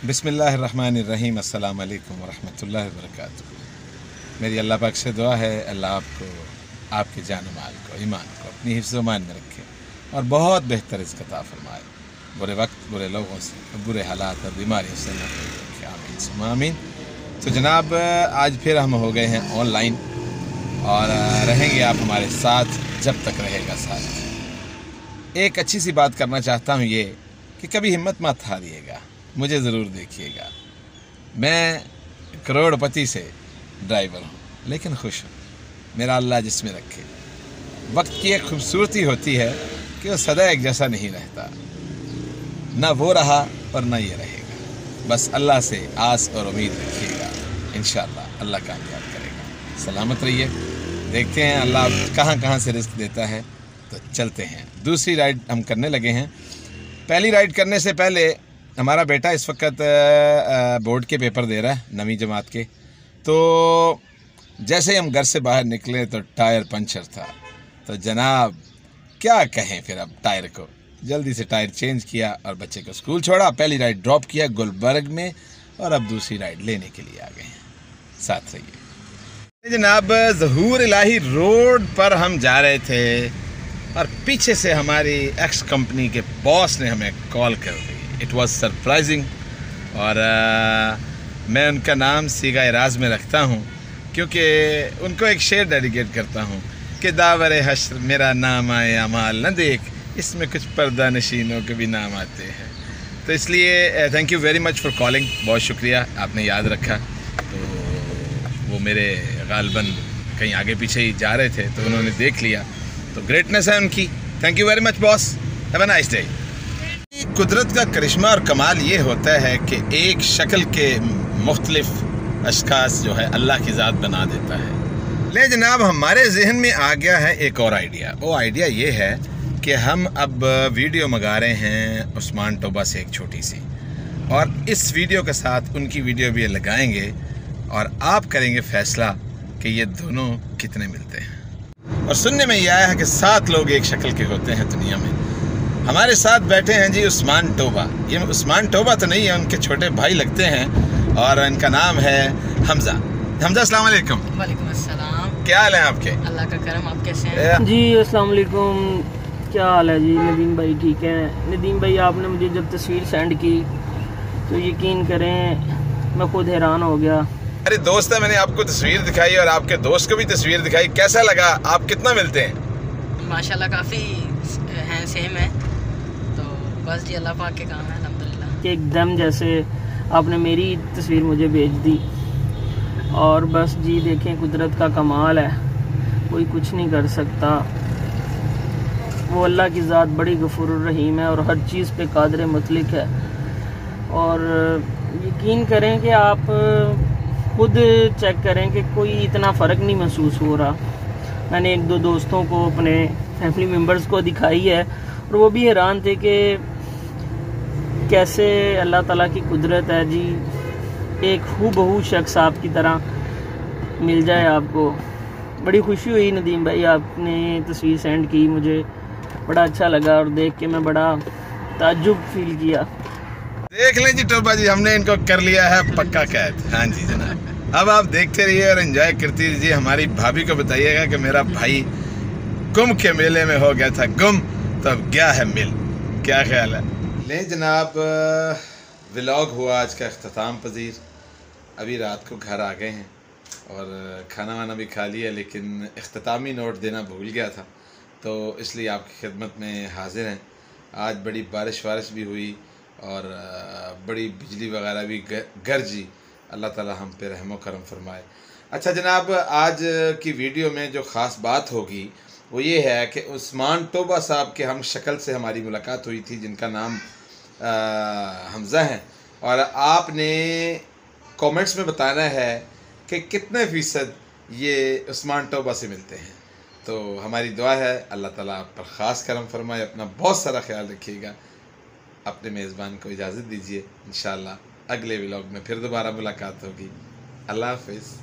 बिस्मिल्लाहिर्रहमानिर्रहीम। अस्सलाम वालेकुम वरहमतुल्लाहि वबरकातुहू। मेरी अल्लाह पाक से दुआ है, अल्लाह आपको, आपके जान माल को, ईमान को अपनी हिफ्ज़ मान में रखे और बहुत बेहतर रिज़्क़ अता फरमाए। बुरे वक्त, बुरे लोगों से, बुरे हालात और बीमारियों से महफूज़ रखे। आमीन सुम्मा आमीन। तो जनाब, आज फिर हम हो गए हैं ऑनलाइन और रहेंगे आप हमारे साथ जब तक रहेगा साथ। एक अच्छी सी बात करना चाहता हूँ, ये कि कभी हिम्मत मत हारिएगा, मुझे ज़रूर देखिएगा। मैं करोड़पति से ड्राइवर हूँ, लेकिन खुश हूँ। मेरा अल्लाह जिसमें रखे। वक्त की एक खूबसूरती होती है कि वो सदा एक जैसा नहीं रहता, ना वो रहा और ना ये रहेगा। बस अल्लाह से आस और उम्मीद रखिएगा, इंशाअल्लाह अल्लाह कामयाब करेगा। सलामत रहिए। देखते हैं अल्लाह कहाँ कहाँ से रिज़्क़ देता है। तो चलते हैं, दूसरी राइड हम करने लगे हैं। पहली राइड करने से पहले हमारा बेटा इस वक्त बोर्ड के पेपर दे रहा है, 9वीं जमात के। तो जैसे ही हम घर से बाहर निकले तो टायर पंचर था। तो जनाब क्या कहें, फिर अब टायर को जल्दी से टायर चेंज किया और बच्चे को स्कूल छोड़ा। पहली राइड ड्रॉप किया गुलबर्ग में और अब दूसरी राइड लेने के लिए आ गए हैं। साथ रहिए। जनाब, ज़हूर इलाही रोड पर हम जा रहे थे और पीछे से हमारी एक्स कंपनी के बॉस ने हमें कॉल कर दी। It was surprising. और मैं उनका नाम सीगा एराज में रखता हूँ, क्योंकि उनको एक शेर डेडिकेट करता हूँ कि दावरे हश्र मेरा नाम आए अमाल न देख, इसमें कुछ पर्दा नशीनों के भी नाम आते हैं। तो इसलिए thank you very much for calling. बहुत शुक्रिया, आपने याद रखा। तो वो मेरे गालबन कहीं आगे पीछे ही जा रहे थे, तो उन्होंने देख लिया। तो ग्रेटनेस है उनकी। Thank you very much boss. Have a nice day. कुदरत का करिश्मा और कमाल ये होता है कि एक शक्ल के मुख्तलिफ अशखास जो है अल्लाह की ज़ात बना देता है। ले जनाब, हमारे जहन में आ गया है एक और आइडिया। वो आइडिया ये है कि हम अब वीडियो मंगा रहे हैं उस्मान टोबा से, एक छोटी सी, और इस वीडियो के साथ उनकी वीडियो भी लगाएंगे और आप करेंगे फैसला कि ये दोनों कितने मिलते हैं। और सुनने में ये आया है कि 7 लोग एक शक्ल के होते हैं दुनिया में। हमारे साथ बैठे हैं जी उस्मान टोबा। ये उस्मान टोबा तो नहीं है, उनके छोटे भाई लगते हैं और इनका नाम है हमजा। हमजा, अस्सलाम वालेकुम। वालेकुम अस्सलाम। क्या हाल है आपके? अल्लाह का करम, आप कैसे हैं? जी अस्सलाम वालेकुम। क्या हाल है जी? नदीम भाई ठीक है। नदीम भाई, आपने मुझे जब तस्वीर सेंड की तो यकीन करें मैं खुद हैरान हो गया। अरे दोस्त है, मैंने आपको तस्वीर दिखाई और आपके दोस्त को भी तस्वीर दिखाई। कैसा लगा? आप कितना मिलते हैं? माशाल्लाह काफ़ी हैं, सेम है। तो बस जी अल्लाह पाक के काम है, अल्हम्दुलिल्लाह। एकदम जैसे आपने मेरी तस्वीर मुझे भेज दी। और बस जी देखें, कुदरत का कमाल है, कोई कुछ नहीं कर सकता। वो अल्लाह की ज़ात बड़ी गफूर रहीम है और हर चीज़ पे कादिर मुतलिक है। और यकीन करें कि आप खुद चेक करें कि कोई इतना फ़र्क नहीं महसूस हो रहा। मैंने 1-2 दोस्तों को, अपने फैमिली मेम्बर्स को दिखाई है और वो भी हैरान थे कि कैसे अल्लाह ताला की कुदरत है जी, एक हूबहू शख्स आपकी तरह मिल जाए आपको। बड़ी खुशी हुई नदीम भाई, आपने तस्वीर सेंड की, मुझे बड़ा अच्छा लगा और देख के मैं बड़ा ताज्जुब फील किया। देख लें जी टोबा जी, हमने इनको कर लिया है पक्का कैद। हाँ जी जनाब, अब आप देखते रहिए और एंजॉय करती रहिए। हमारी भाभी को बताइएगा कि मेरा भाई कुंभ के मेले में हो गया था गुम, तो अब गया है मिल। क्या ख्याल है? ले जनाब, व्लॉग हुआ आज का अख्ताम पजीर। अभी रात को घर आ गए हैं और खाना वाना भी खा लिया, लेकिन अख्तामी नोट देना भूल गया था, तो इसलिए आपकी खिदमत में हाजिर हैं। आज बड़ी बारिश वारिश भी हुई और बड़ी बिजली वगैरह भी गरजी। अल्लाह ताला हम पे रहमो करम फरमाए। अच्छा जनाब, आज की वीडियो में जो ख़ास बात होगी वो ये है कि उस्मान टोबा साहब के हम शक्ल से हमारी मुलाकात हुई थी, जिनका नाम हमज़ा है। और आपने कमेंट्स में बताना है कि कितने फ़ीसद ये उस्मान टोबा से मिलते हैं। तो हमारी दुआ है अल्लाह ताला आप पर ख़ास करम फरमाए। अपना बहुत सारा ख्याल रखिएगा। अपने मेज़बान को इजाज़त दीजिए। इंशाअल्लाह अगले व्लॉग में फिर दोबारा मुलाकात होगी। अल्लाह हाफ़िज़।